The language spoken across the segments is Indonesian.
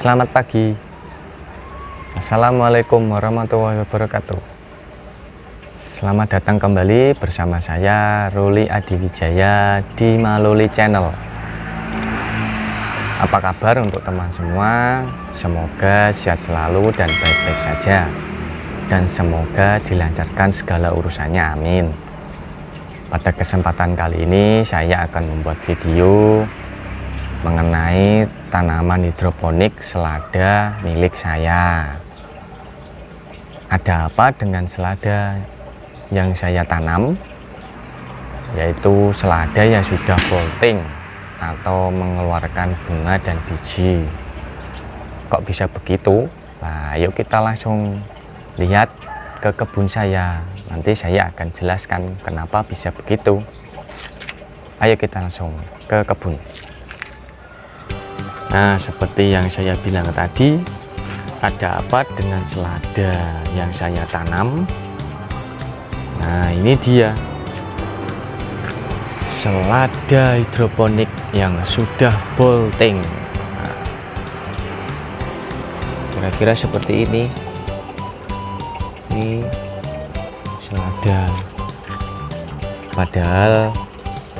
Selamat pagi. Assalamualaikum warahmatullahi wabarakatuh. Selamat datang kembali bersama saya Ruli Adiwijaya di Maloli Channel. Apa kabar untuk teman semua? Semoga sehat selalu dan baik-baik saja, dan semoga dilancarkan segala urusannya, amin. Pada kesempatan kali ini saya akan membuat video mengenai tanaman hidroponik selada milik saya. Ada apa dengan selada yang saya tanam? Yaitu selada yang sudah bolting atau mengeluarkan bunga dan biji. Kok bisa begitu? Nah, yuk kita langsung lihat ke kebun saya. Nanti saya akan jelaskan kenapa bisa begitu. Ayo kita langsung ke kebun. Nah, seperti yang saya bilang tadi, ada apa dengan selada yang saya tanam? Nah, ini dia selada hidroponik yang sudah bolting. Nah, kira-kira seperti ini. Ini selada, padahal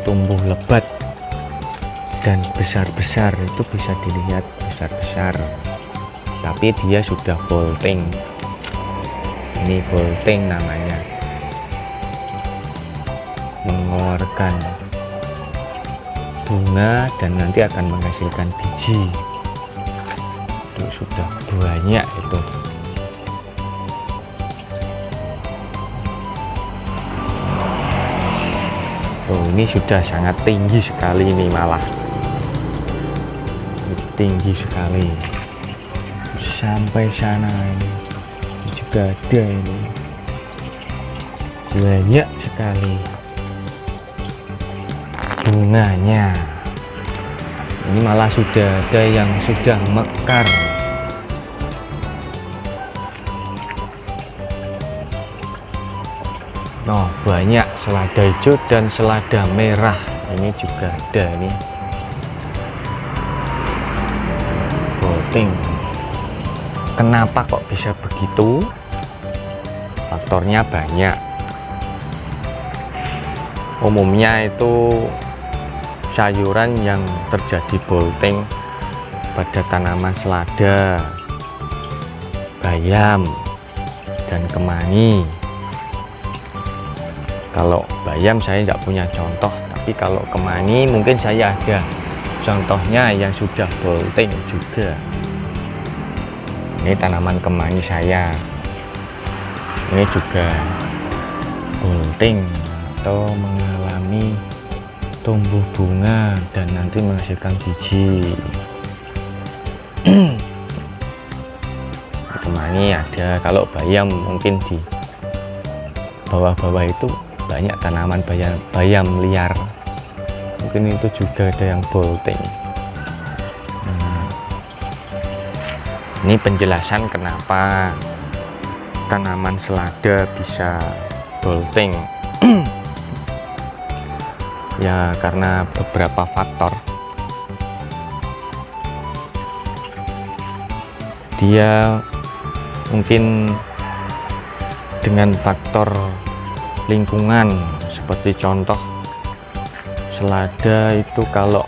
tumbuh lebat dan besar-besar, itu bisa dilihat besar-besar, tapi dia sudah bolting. Ini bolting namanya, mengeluarkan bunga dan nanti akan menghasilkan biji. Itu sudah banyak itu. Oh, ini sudah sangat tinggi sekali, ini malah tinggi sekali sampai sana. Ini juga ada, ini banyak sekali bunganya. Ini malah sudah ada yang sudah mekar. Oh, banyak selada hijau dan selada merah. Ini juga ada, ini bolting. Kenapa kok bisa begitu? Faktornya banyak. Umumnya itu sayuran yang terjadi bolting pada tanaman selada, bayam, dan kemangi. Kalau bayam saya tidak punya contoh, tapi kalau kemangi mungkin saya ada contohnya yang sudah bolting juga. Ini tanaman kemangi saya, ini juga bolting atau mengalami tumbuh bunga dan nanti menghasilkan biji. Kemangi ada. Kalau bayam mungkin di bawah-bawah itu banyak tanaman bayam liar, mungkin itu juga ada yang bolting. Ini penjelasan kenapa tanaman selada bisa bolting. Ya, karena beberapa faktor. Dia mungkin dengan faktor lingkungan, seperti contoh selada itu kalau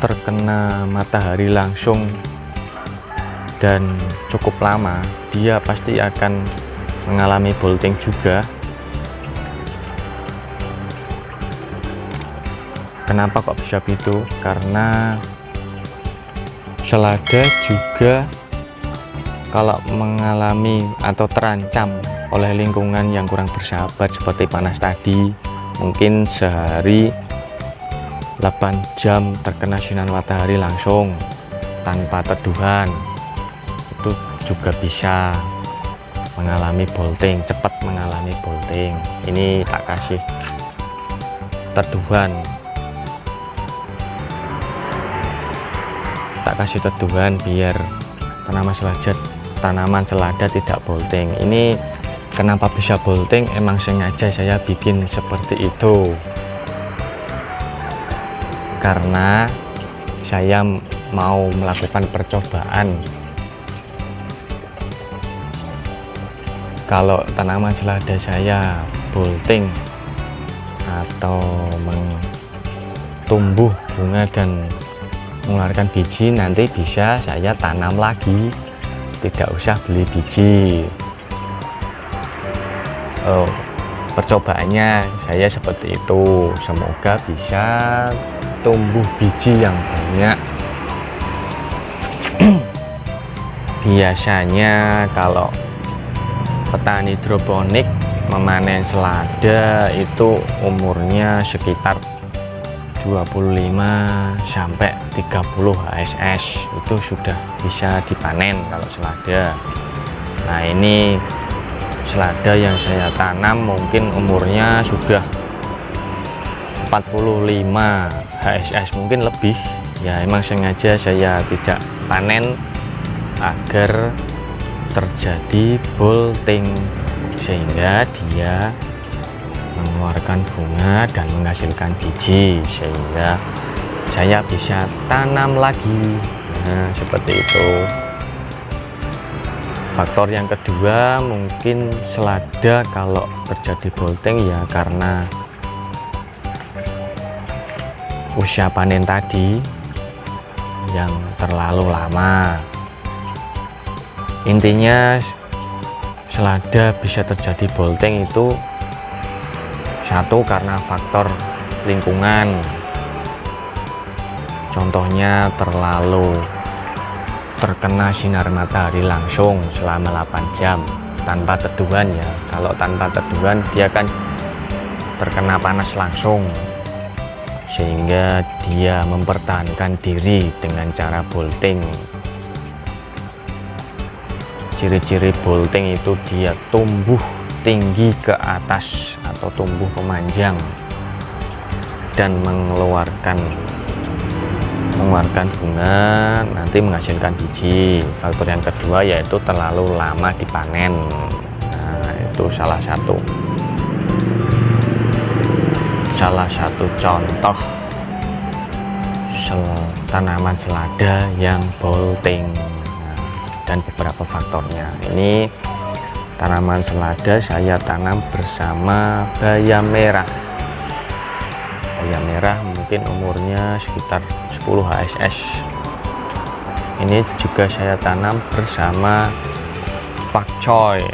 terkena matahari langsung dan cukup lama, dia pasti akan mengalami bolting juga. Kenapa kok bisa begitu? Karena selada juga kalau mengalami atau terancam oleh lingkungan yang kurang bersahabat seperti panas tadi, mungkin sehari 8 jam terkena sinar matahari langsung tanpa teduhan, itu juga bisa mengalami bolting, cepat mengalami bolting. Ini tak kasih teduhan, biar tanaman selada tidak bolting. Ini kenapa bisa bolting? Emang sengaja saya bikin seperti itu, karena saya mau melakukan percobaan. Kalau tanaman selada saya bolting atau tumbuh bunga dan mengeluarkan biji, nanti bisa saya tanam lagi, tidak usah beli biji. Percobaannya saya seperti itu, semoga bisa tumbuh biji yang banyak. Biasanya kalau petani hidroponik memanen selada itu umurnya sekitar 25 sampai 30 HSS, itu sudah bisa dipanen kalau selada. Nah, ini selada yang saya tanam mungkin umurnya sudah 45 HSS, mungkin lebih. Ya, emang sengaja saya tidak panen agar terjadi bolting, sehingga dia mengeluarkan bunga dan menghasilkan biji, sehingga saya bisa tanam lagi. Nah, seperti itu. Faktor yang kedua, mungkin selada kalau terjadi bolting ya karena usia panen tadi yang terlalu lama. Intinya selada bisa terjadi bolting itu satu karena faktor lingkungan, contohnya terlalu terkena sinar matahari langsung selama 8 jam tanpa teduhan ya. Kalau tanpa teduhan dia kan terkena panas langsung, sehingga dia mempertahankan diri dengan cara bolting. Ciri-ciri bolting itu dia tumbuh tinggi ke atas atau tumbuh memanjang dan mengeluarkan bunga, nanti menghasilkan biji. Faktor yang kedua yaitu terlalu lama dipanen. Nah, itu salah satu contoh tanaman selada yang bolting. Dan beberapa faktornya. Ini tanaman selada saya tanam bersama bayam merah. Bayam merah mungkin umurnya sekitar 10 HSS. Ini juga saya tanam bersama pakcoy.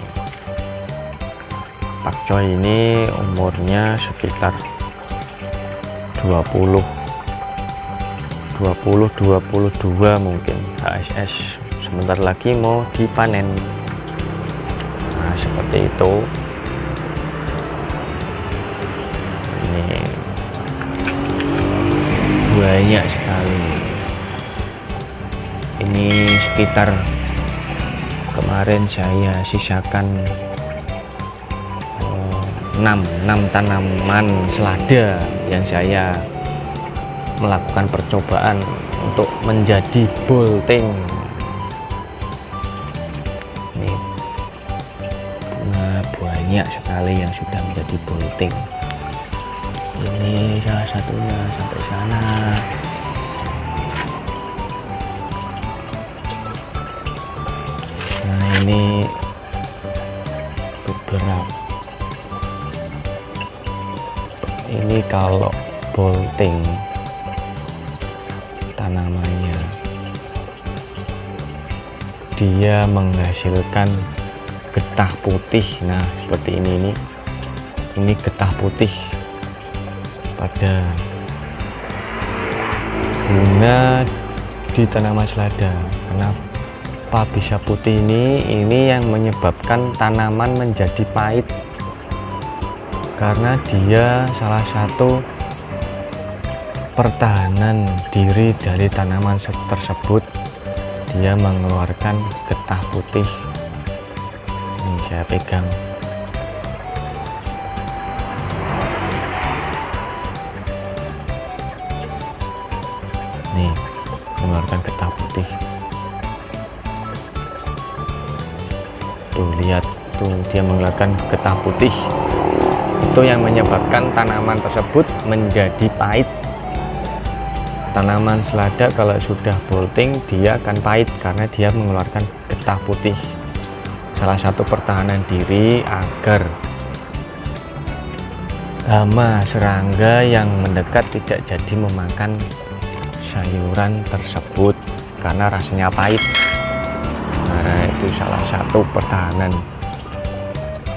Pakcoy ini umurnya sekitar 22 mungkin HSS. Sebentar lagi mau dipanen. Nah, seperti itu. Ini banyak sekali. Ini sekitar kemarin saya sisakan 6 tanaman selada yang saya melakukan percobaan untuk menjadi bolting. Banyak sekali yang sudah menjadi bolting. Ini salah satunya sampai sana. Nah, ini beberapa. Ini kalau bolting tanamannya, dia menghasilkan getah putih. Nah, seperti ini getah putih pada bunga di tanaman selada. Kenapa bisa putih ini yang menyebabkan tanaman menjadi pahit, karena dia salah satu pertahanan diri dari tanaman tersebut, dia mengeluarkan getah putih. Ini saya pegang. Nih, mengeluarkan getah putih. Tuh, lihat tuh, dia mengeluarkan getah putih. Itu yang menyebabkan tanaman tersebut menjadi pahit. Tanaman selada kalau sudah bolting dia akan pahit karena dia mengeluarkan getah putih. Salah satu pertahanan diri agar hama serangga yang mendekat tidak jadi memakan sayuran tersebut karena rasanya pahit. Nah, itu salah satu pertahanan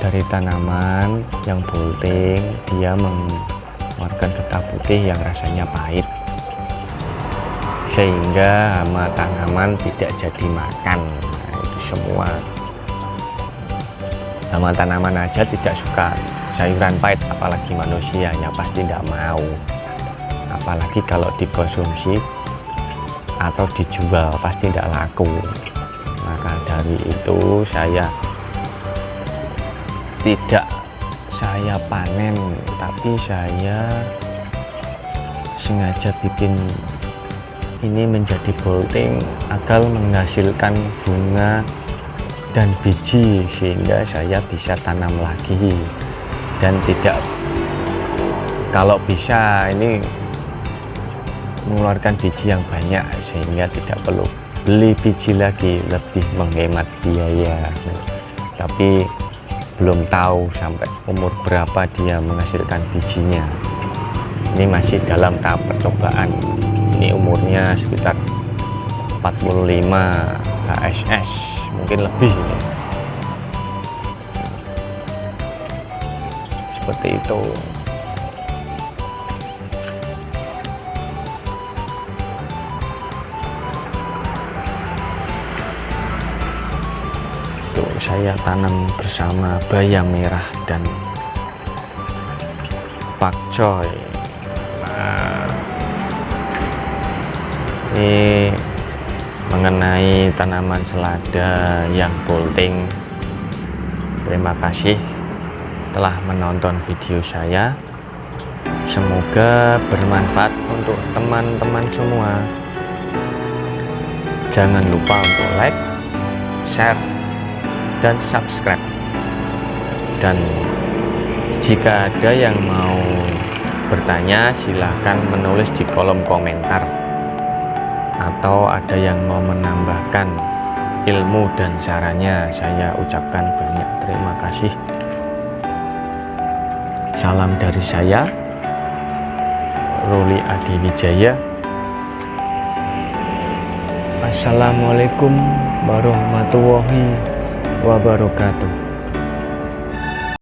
dari tanaman yang bolting, dia mengeluarkan getah putih yang rasanya pahit, sehingga hama tanaman tidak jadi makan. Nah, itu semua hama tanaman aja tidak suka sayuran pahit, apalagi manusia ya pasti tidak mau, apalagi kalau dikonsumsi atau dijual pasti tidak laku. Maka dari itu tidak saya panen, tapi saya sengaja bikin ini menjadi bolting agar menghasilkan bunga dan biji, sehingga saya bisa tanam lagi. Dan tidak, kalau bisa ini mengeluarkan biji yang banyak sehingga tidak perlu beli biji lagi, lebih menghemat biaya. Tapi belum tahu sampai umur berapa dia menghasilkan bijinya. Ini masih dalam tahap percobaan. Ini umurnya sekitar 45 HSS, mungkin lebih. Seperti itu. Saya tanam bersama bayam merah dan pakcoy. Nah, ini mengenai tanaman selada yang bolting. Terima kasih telah menonton video saya. Semoga bermanfaat untuk teman-teman semua. Jangan lupa untuk like, share, dan subscribe. Dan jika ada yang mau bertanya, silahkan menulis di kolom komentar, atau ada yang mau menambahkan ilmu dan sarannya, saya ucapkan banyak terima kasih. Salam dari saya, Ruli Adi Wijaya. Assalamualaikum warahmatullahi wabarakatuh.